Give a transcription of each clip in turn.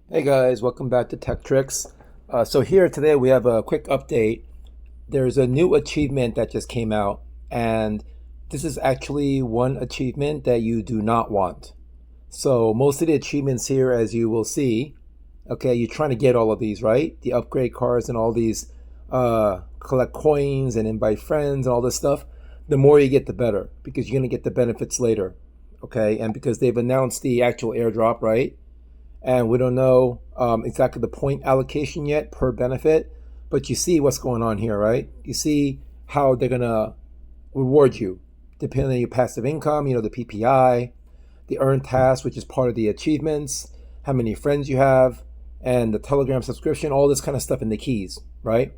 Hey guys, welcome back to Tech Trix. So here today we have a quick update. There's a new achievement that just came out, and this is actually one achievement that you do not want. So most of the achievements here, as you will see, okay, you're trying to get all of these, right? The upgrade cards and all these, collect coins and invite friends and all this stuff. The more you get, the better, because you're gonna get the benefits later, okay? And because they've announced the actual airdrop, right? And we don't know exactly the point allocation yet per benefit, but you see what's going on here, right? You see how they're gonna reward you depending on your passive income, the PPI, the earned task, which is part of the achievements, how many friends you have, and the Telegram subscription, all this kind of stuff in the keys, right?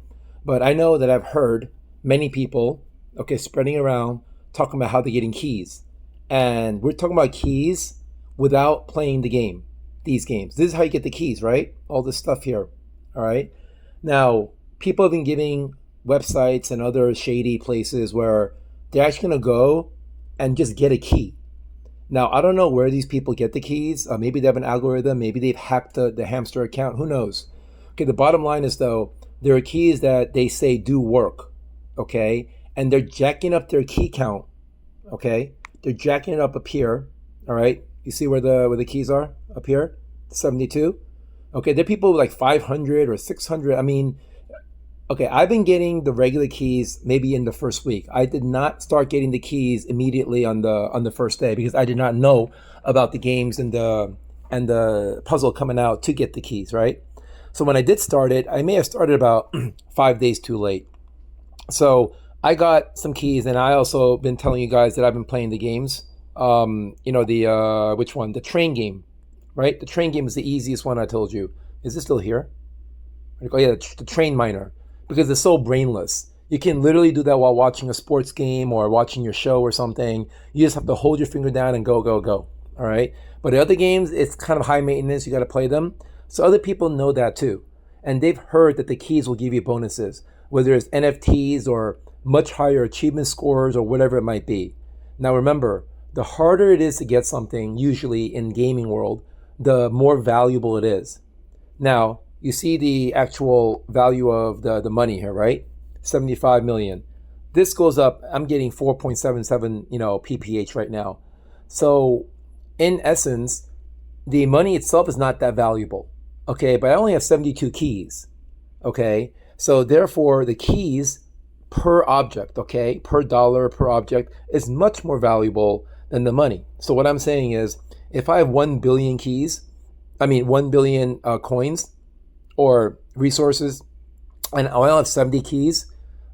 But I know that I've heard many people, okay, spreading around talking about how they're getting keys. And we're talking about keys without playing the game, these games. This is how you get the keys, right? All this stuff here. All right. Now, people have been giving websites and other shady places where they're actually going to go and just get a key. Now, I don't know where these people get the keys. Maybe they have an algorithm. Maybe they've hacked the Hamster account. Who knows? Okay, the bottom line is, though, there are keys that they say do work. Okay. And they're jacking up their key count. Okay. They're jacking it up here. All right. You see where the keys are up here? 72. Okay, there are people with like 500 or 600. I mean, okay, I've been getting the regular keys maybe in the first week. I did not start getting the keys immediately on the first day because I did not know about the games and the puzzle coming out to get the keys, right? So when I did start it, I may have started about 5 days too late. So I got some keys, and I also been telling you guys that I've been playing the games. The which one? The train game, right? The train game is the easiest one I told you. Is this still here? Oh yeah, the train miner, because it's so brainless. You can literally do that while watching a sports game or watching your show or something. You just have to hold your finger down and go, go, go. All right. But the other games, it's kind of high maintenance. You got to play them. So other people know that too, and they've heard that the keys will give you bonuses, whether it's NFTs or much higher achievement scores or whatever it might be. Now remember, the harder it is to get something, usually in gaming world, the more valuable it is. Now, you see the actual value of the money here, right? 75 million. This goes up, I'm getting 4.77, PPH right now. So, in essence, the money itself is not that valuable. Okay, but I only have 72 keys. Okay? So, therefore, the keys per object, okay, per dollar, per object, is much more valuable than the money. So what I'm saying is, if I have 1 billion keys, 1 billion coins or resources, and I only have 70 keys,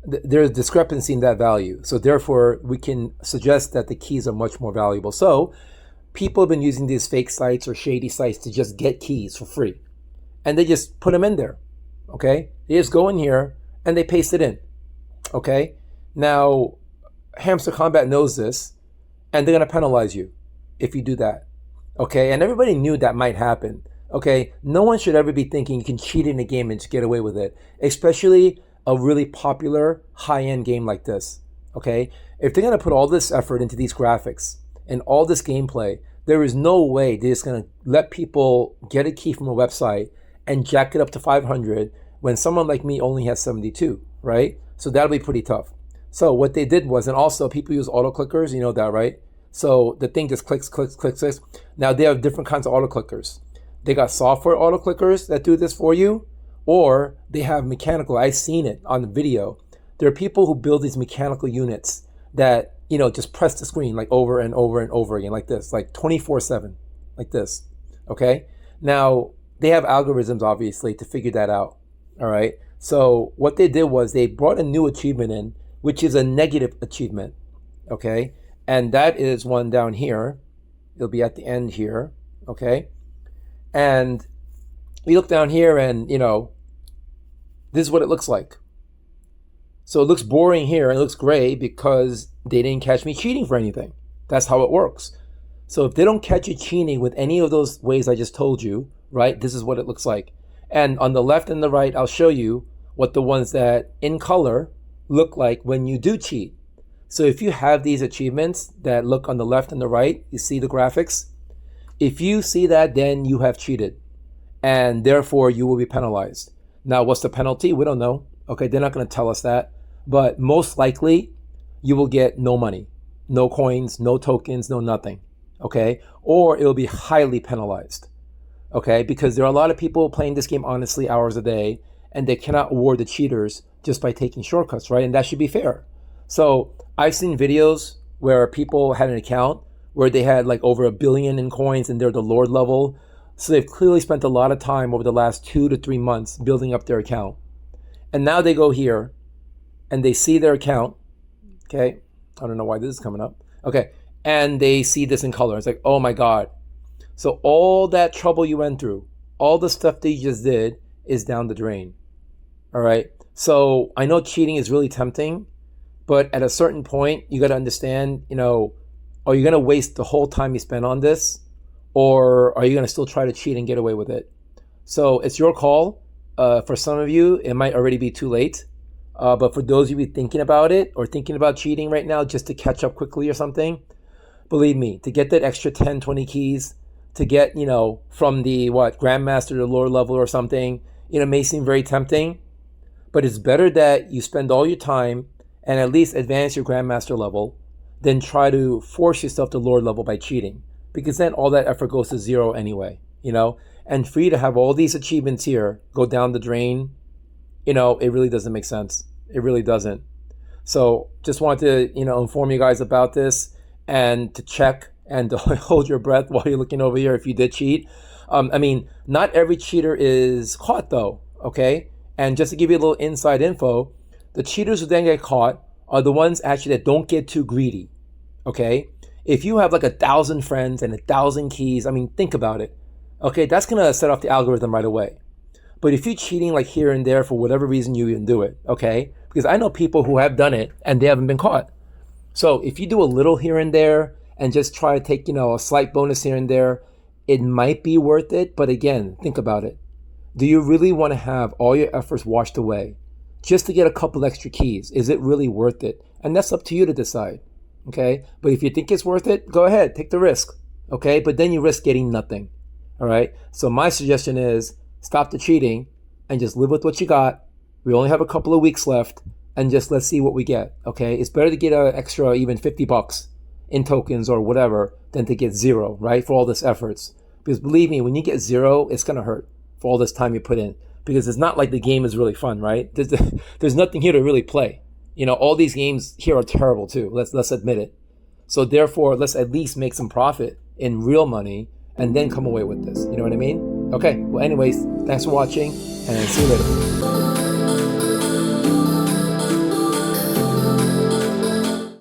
there's discrepancy in that value. So therefore, we can suggest that the keys are much more valuable. So people have been using these fake sites or shady sites to just get keys for free. And they just put them in there, okay? They just go in here and they paste it in, okay? Now, Hamster Kombat knows this, and they're going to penalize you if you do that. Okay, and everybody knew that might happen. Okay, no one should ever be thinking you can cheat in a game and just get away with it, especially a really popular high-end game like this. Okay, if they're going to put all this effort into these graphics and all this gameplay, there is no way they're just going to let people get a key from a website and jack it up to 500 when someone like me only has 72, right? So that'll be pretty tough. So what they did was, and also people use auto clickers, you know that, right? So the thing just clicks, clicks, clicks, clicks. Now they have different kinds of auto clickers. They got software auto clickers that do this for you, or they have mechanical. I've seen it on the video. There are people who build these mechanical units that, just press the screen like over and over and over again, like this, like 24/7, like this. Okay. Now they have algorithms, obviously, to figure that out. All right. So what they did was they brought a new achievement in, which is a negative achievement, okay? And that is one down here. It'll be at the end here, okay? And we look down here and, this is what it looks like. So it looks boring here and it looks gray because they didn't catch me cheating for anything. That's how it works. So if they don't catch you cheating with any of those ways I just told you, right, this is what it looks like. And on the left and the right, I'll show you what the ones that in color look like when you do cheat. So if you have these achievements that look on the left and the right, you see the graphics. If you see that, then you have cheated. and therefore you will be penalized. Now, what's the penalty? We don't know. Okay, they're not going to tell us that. But most likely, you will get no money, no coins, no tokens, no nothing. Okay, or it will be highly penalized. Okay, because there are a lot of people playing this game honestly hours a day, and they cannot award the cheaters just by taking shortcuts, right? And that should be fair. So I've seen videos where people had an account where they had like over 1 billion in coins and they're the Lord level. So they've clearly spent a lot of time over the last 2 to 3 months building up their account. And now they go here and they see their account. Okay, I don't know why this is coming up. Okay, and they see this in color. It's like, oh my God. So all that trouble you went through, all the stuff that you just did is down the drain. All right. So I know cheating is really tempting, but at a certain point, you got to understand, are you going to waste the whole time you spent on this, or are you going to still try to cheat and get away with it? So it's your call. For some of you, it might already be too late. But for those of you thinking about it or thinking about cheating right now just to catch up quickly or something, believe me, to get that extra 10, 20 keys, to get, from the Grandmaster to lower level or something, may seem very tempting, but it's better that you spend all your time and at least advance your Grandmaster level than try to force yourself to lower level by cheating, because then all that effort goes to zero anyway, and for you to have all these achievements here go down the drain, it really doesn't make sense. It really doesn't. So just wanted to, inform you guys about this and to check and to hold your breath while you're looking over here if you did cheat. Not every cheater is caught though, okay? And just to give you a little inside info, the cheaters who then get caught are the ones actually that don't get too greedy, okay? If you have like 1,000 friends and 1,000 keys, think about it, okay? That's gonna set off the algorithm right away. But if you're cheating like here and there for whatever reason you even do it, okay? Because I know people who have done it and they haven't been caught. So if you do a little here and there and just try to take, a slight bonus here and there, it might be worth it. But again, think about it. Do you really want to have all your efforts washed away just to get a couple extra keys? Is it really worth it? And that's up to you to decide, okay? But if you think it's worth it, go ahead, take the risk, okay? But then you risk getting nothing, all right? So my suggestion is stop the cheating and just live with what you got. We only have a couple of weeks left, and just let's see what we get, okay? It's better to get an extra even $50 in tokens or whatever than to get zero, right? For all this efforts. Because believe me, when you get zero, it's gonna hurt for all this time you put in. Because it's not like the game is really fun, right? There's nothing here to really play. All these games here are terrible too. Let's admit it. So therefore, let's at least make some profit in real money and then come away with this. You know what I mean? Okay, well anyways, thanks for watching and see you later.